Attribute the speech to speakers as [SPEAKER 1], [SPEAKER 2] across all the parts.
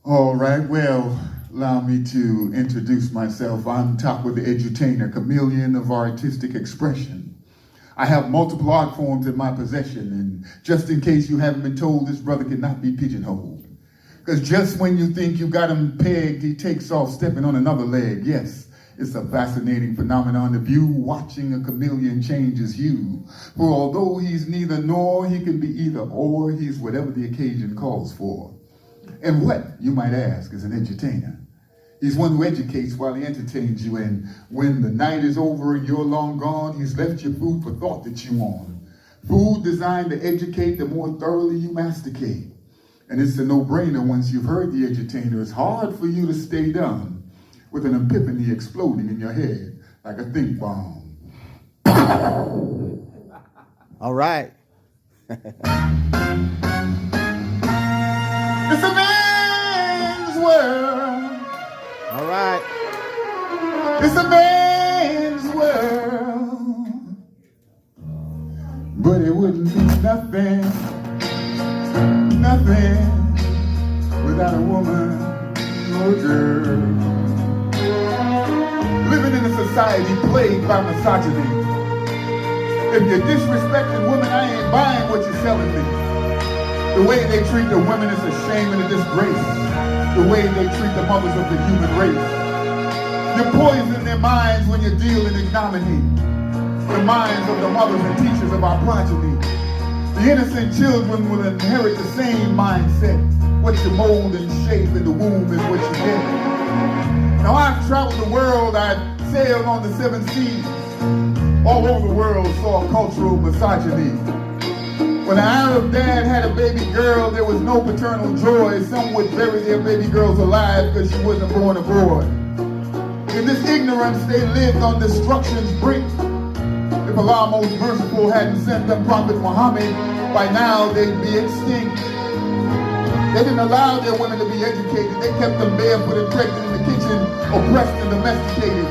[SPEAKER 1] All right, well, allow me to introduce myself. I'm TAQWA the Edutainer, chameleon of artistic expression. I have multiple art forms in my possession, and just in case you haven't been told, this brother cannot be pigeonholed. Because just when you think you got him pegged, he takes off stepping on another leg. Yes, it's a fascinating phenomenon of you watching a chameleon change his hue. For although he's neither nor, he can be either or, he's whatever the occasion calls for. And what, you might ask, is an edutainer? He's one who educates while he entertains you, and when the night is over and you're long gone, he's left you food for thought to chew on. Food designed to educate the more thoroughly you masticate. And it's a no-brainer once you've heard the edutainer. It's hard for you to stay dumb with an epiphany exploding in your head like a think bomb.
[SPEAKER 2] All right.
[SPEAKER 1] It's a man's world.
[SPEAKER 2] All right.
[SPEAKER 1] It's a man's world. But it wouldn't be nothing without a woman or a girl. Living in a society plagued by misogyny. If you're disrespecting women, I ain't buying what you're selling me. The way they treat the women is a shame and a disgrace. The way they treat the mothers of the human race. You poison their minds when you deal in ignominy. The minds of the mothers and teachers of our progeny. The innocent children will inherit the same mindset. What you mold and shape in the womb is what you get. Now I've traveled the world, I've sailed on the 7 seas. All over the world saw cultural misogyny. When an Arab dad had a baby girl, there was no paternal joy. Some would bury their baby girls alive because she wasn't born abroad. In this ignorance, they lived on destruction's brink. If Allah most merciful hadn't sent them Prophet Muhammad, by now they'd be extinct. They didn't allow their women to be educated. They kept them barefoot and pregnant in the kitchen, oppressed and domesticated.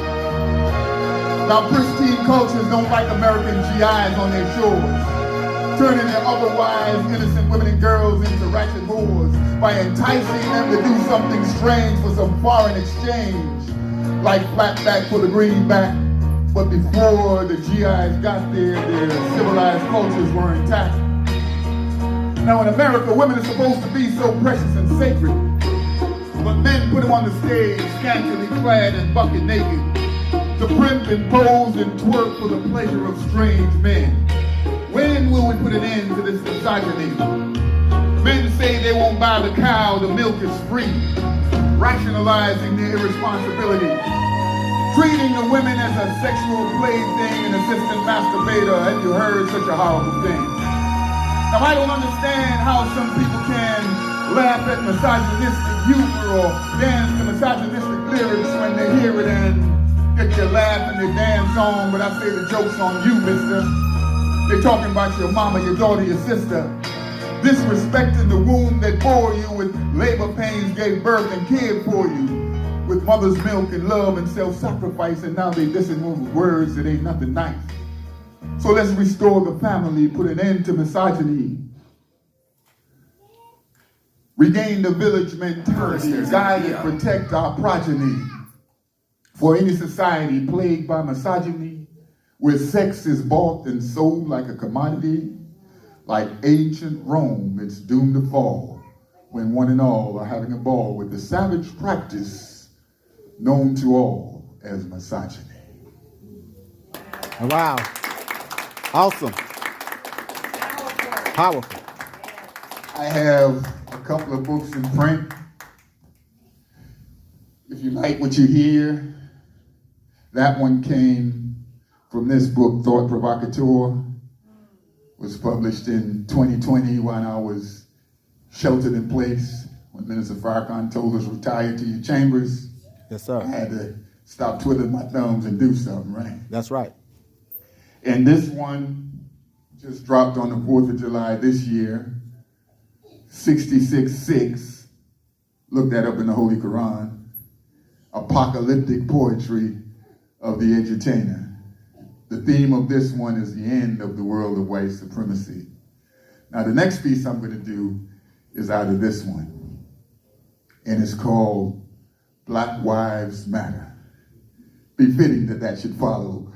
[SPEAKER 1] Now pristine cultures don't like American GIs on their shores, turning their otherwise innocent women and girls into ratchet whores by enticing them to do something strange for some foreign exchange, like flatback for the greenback. But before the GIs got there, their civilized cultures were intact. Now in America, women are supposed to be so precious and sacred, but men put them on the stage, scantily clad and bucket naked, to primp and pose and twerk for the pleasure of strange men. When will we put an end to this misogyny? Men say they won't buy the cow, the milk is free, rationalizing their irresponsibility, treating the women as a sexual plaything and assistant masturbator. Have you heard such a horrible thing? Now I don't understand how some people can laugh at misogynistic humor or dance to misogynistic lyrics when they hear it and get their laugh and their dance on, but I say the joke's on you, mister. They're talking about your mama, your daughter, your sister. Disrespecting the womb that bore you, with labor pains gave birth and cared for you, with mother's milk and love and self-sacrifice, and now they dissing with words that ain't nothing nice. So let's restore the family, put an end to misogyny, regain the village mentality, guide and protect our progeny. For any society plagued by misogyny, where sex is bought and sold like a commodity, like ancient Rome, it's doomed to fall when one and all are having a ball with the savage practice known to all as misogyny.
[SPEAKER 2] Wow. Awesome. Powerful.
[SPEAKER 1] I have a couple of books in print. If you like what you hear, that one came from this book, Thought Provocateur, was published in 2020 when I was sheltered in place, when Minister Farrakhan told us retire to your chambers.
[SPEAKER 2] Yes, sir.
[SPEAKER 1] I had to stop twiddling my thumbs and do something, right?
[SPEAKER 2] That's right.
[SPEAKER 1] And this one just dropped on the 4th of July this year, 66:6, look that up in the Holy Quran, apocalyptic poetry of the edutainer. The theme of this one is the end of the world of white supremacy. Now the next piece I'm going to do is out of this one. and it's called Black Wives Matter. Befitting that that should follow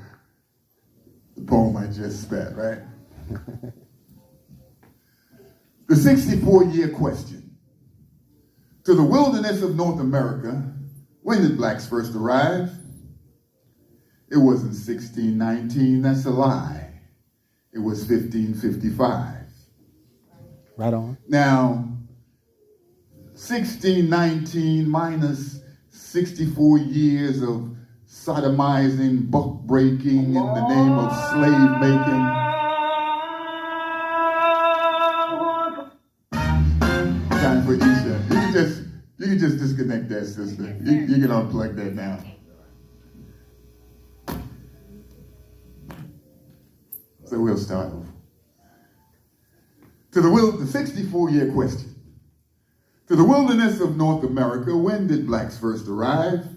[SPEAKER 1] the poem I just spat, right? The 64-year question. To the wilderness of North America, when did blacks first arrive? It wasn't 1619, that's a lie. It was 1555.
[SPEAKER 2] Right on.
[SPEAKER 1] Now, 1619 minus 64 years of sodomizing, buck breaking in the name of slave making. Time for Isha. You can just disconnect that, sister. You can unplug that now. So we'll start over. To the 64-year question. To the wilderness of North America, when did blacks first arrive?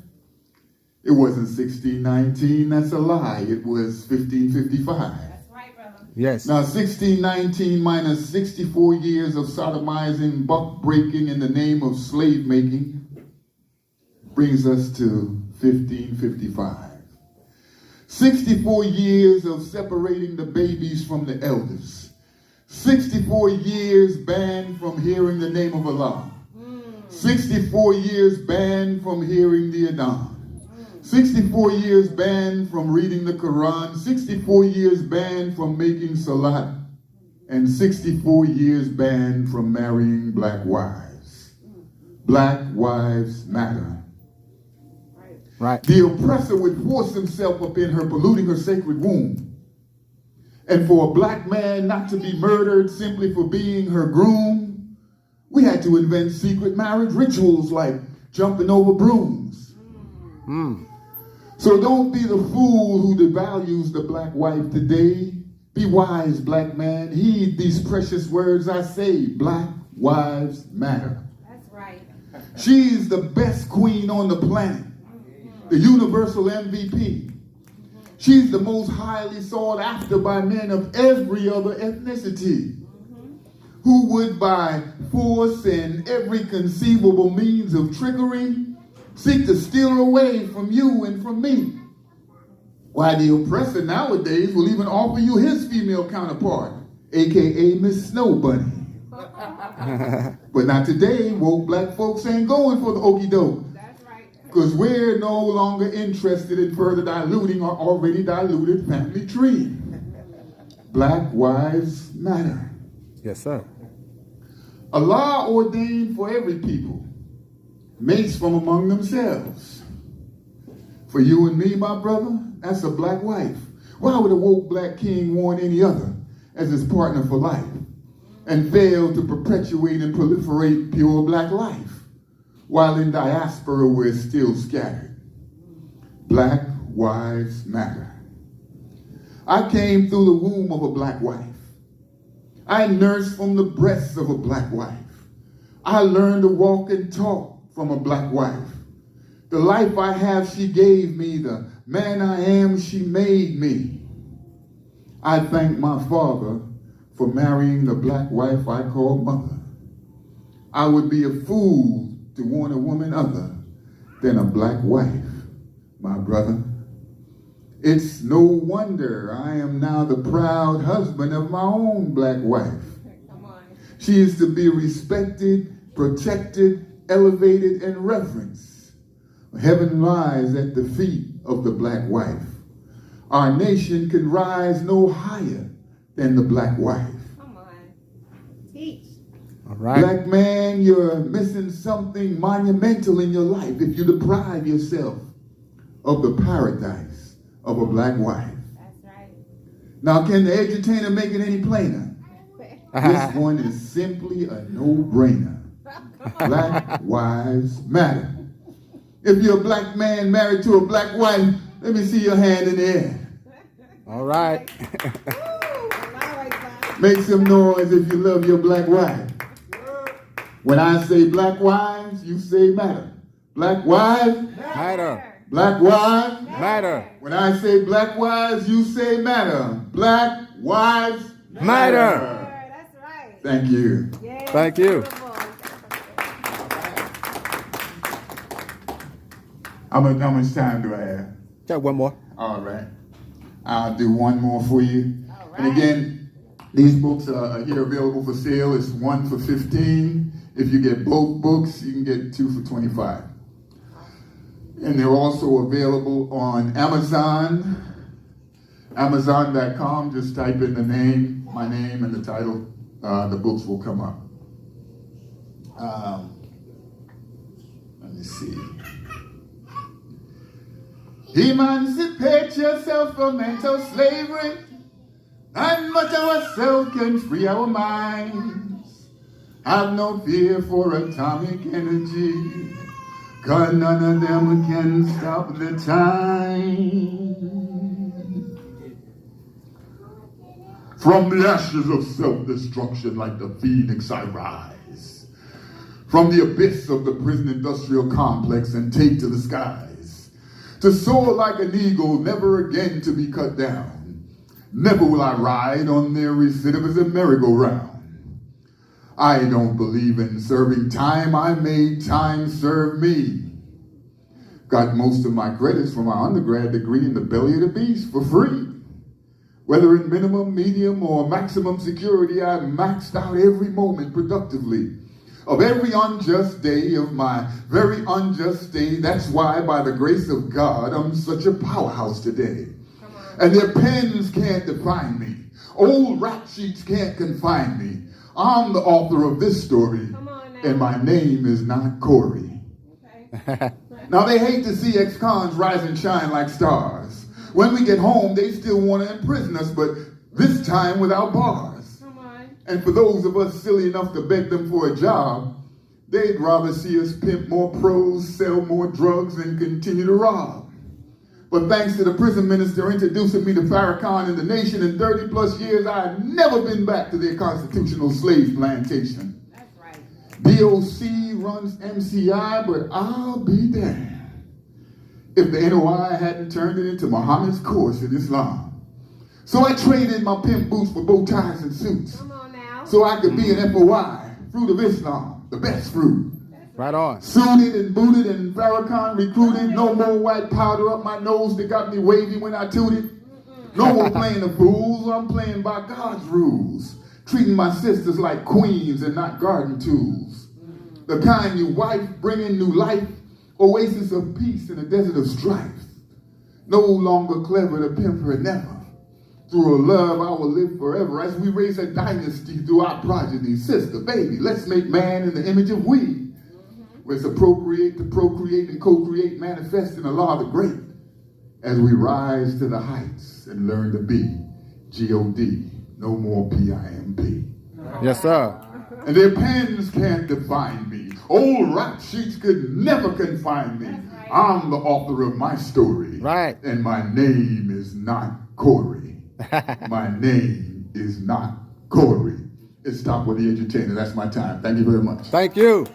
[SPEAKER 1] It wasn't 1619, that's a lie. It was 1555.
[SPEAKER 3] That's right, brother.
[SPEAKER 2] Yes.
[SPEAKER 1] Now, 1619 minus 64 years of sodomizing, buck breaking in the name of slave making brings us to 1555. 64 years of separating the babies from the elders. 64 years banned from hearing the name of Allah. 64 years banned from hearing the Adhan. 64 years banned from reading the Quran. 64 years banned from making salat. And 64 years banned from marrying black wives. Black wives matter.
[SPEAKER 2] Right.
[SPEAKER 1] The oppressor would force himself up in her, polluting her sacred womb. And for a black man not to be murdered simply for being her groom, we had to invent secret marriage rituals like jumping over brooms. So don't be the fool who devalues the black wife today. Be wise, black man. Heed these precious words I say. Black wives matter.
[SPEAKER 3] That's right.
[SPEAKER 1] She's the best queen on the planet. The universal MVP. She's the most highly sought after by men of every other ethnicity, who would by force and every conceivable means of trickery seek to steal her away from you and from me. Why, the oppressor nowadays will even offer you his female counterpart, aka Miss Snow Bunny. But not today. Woke black folks ain't going for the okie doke. Because we're no longer interested in further diluting our already diluted family tree. Black wives matter.
[SPEAKER 2] Yes, sir.
[SPEAKER 1] Allah ordained for every people mates from among themselves. For you and me, my brother, that's a black wife. Why would a woke black king want any other as his partner for life and fail to perpetuate and proliferate pure black life? While in diaspora we're still scattered. Black wives matter. I came through the womb of a black wife. I nursed from the breasts of a black wife. I learned to walk and talk from a black wife. The life I have she gave me, the man I am she made me. I thank my father for marrying the black wife I call mother. I would be a fool to want a woman other than a black wife, my brother. It's no wonder I am now the proud husband of my own black wife. She is to be respected, protected, elevated, and reverenced. Heaven lies at the feet of the black wife. Our nation can rise no higher than the black wife.
[SPEAKER 3] Come on. Teach.
[SPEAKER 2] All right.
[SPEAKER 1] Black man, you're missing something monumental in your life if you deprive yourself of the paradise of a black wife.
[SPEAKER 3] That's right.
[SPEAKER 1] Now, can the edutainer make it any plainer? This one is simply a no-brainer. Black wives matter. If you're a black man married to a black wife, let me see your hand in the air.
[SPEAKER 2] All right.
[SPEAKER 1] Make some noise if you love your black wife. When I say black wives, you say matter. Black wives,
[SPEAKER 2] Matter.
[SPEAKER 1] black wives.
[SPEAKER 2] Matter.
[SPEAKER 1] When I say black wives, you say matter. Black wives
[SPEAKER 2] Matter.
[SPEAKER 3] That's right.
[SPEAKER 1] Thank you.
[SPEAKER 3] Yeah,
[SPEAKER 2] Thank you.
[SPEAKER 3] beautiful.
[SPEAKER 1] How much time do I have?
[SPEAKER 2] Got one more.
[SPEAKER 1] All right. I'll do one more for you.
[SPEAKER 3] All right.
[SPEAKER 1] And again, these books are here available for sale. It's 1 for $15. If you get both books, you can get 2 for $25. And they're also available on Amazon, Amazon.com. Just type in the name, my name, and the title. The books will come up. Let me see. Emancipate yourself from mental slavery, and much ourselves can free our minds. Have no fear for atomic energy, 'cause none of them can stop the time. From the ashes of self-destruction like the phoenix I rise. From the abyss of the prison industrial complex and take to the skies. To soar like an eagle, never again to be cut down. Never will I ride on their recidivism merry-go-round. I don't believe in serving time. I made time serve me. Got most of my credits from my undergrad degree in the belly of the beast for free. Whether in minimum, medium, or maximum security, I maxed out every moment productively. Of every unjust day of my very unjust day. That's why, by the grace of God, I'm such a powerhouse today. And their pens can't define me. Old rap sheets can't confine me. I'm the author of this story, and my name is not C.O.R.I.
[SPEAKER 3] Okay.
[SPEAKER 1] Now, they hate to see ex-cons rise and shine like stars. When we get home, they still want to imprison us, but this time without bars.
[SPEAKER 3] Come on.
[SPEAKER 1] And for those of us silly enough to beg them for a job, they'd rather see us pimp more pros, sell more drugs, and continue to rob. But thanks to the prison minister introducing me to Farrakhan and the nation, in 30 plus years, I've never been back to their constitutional slave plantation.
[SPEAKER 3] That's right.
[SPEAKER 1] DOC runs MCI, but I'll be damned if the NOI hadn't turned it into Muhammad's course in Islam. So I traded my pimp boots for bow ties and suits.
[SPEAKER 3] Come on now.
[SPEAKER 1] So I could be an FOI, fruit of Islam, the best fruit.
[SPEAKER 2] Right on.
[SPEAKER 1] Suited and booted and Farrakhan recruited. No more white powder up my nose that got me wavy when I tooted. No more playing the fools. I'm playing by God's rules. Treating my sisters like queens and not garden tools. The kind you wife, bringing new life. Oasis of peace in a desert of strife. No longer clever to pimp her never. Through a love I will live forever as we raise a dynasty through our progeny. Sister, baby, let's make man in the image of we. Let's appropriate to procreate and co-create, manifest in the law of the great. As we rise to the heights and learn to be G-O-D, no more P-I-M-P.
[SPEAKER 2] Yes, sir.
[SPEAKER 1] And their pens can't define me. Old rap sheets could never confine me.
[SPEAKER 3] Right.
[SPEAKER 1] I'm the author of my story.
[SPEAKER 2] Right.
[SPEAKER 1] And my name is not C.O.R.I. My name is not C.O.R.I. It's TAQWA the Edutainer. That's my time. Thank you very much.
[SPEAKER 2] Thank you.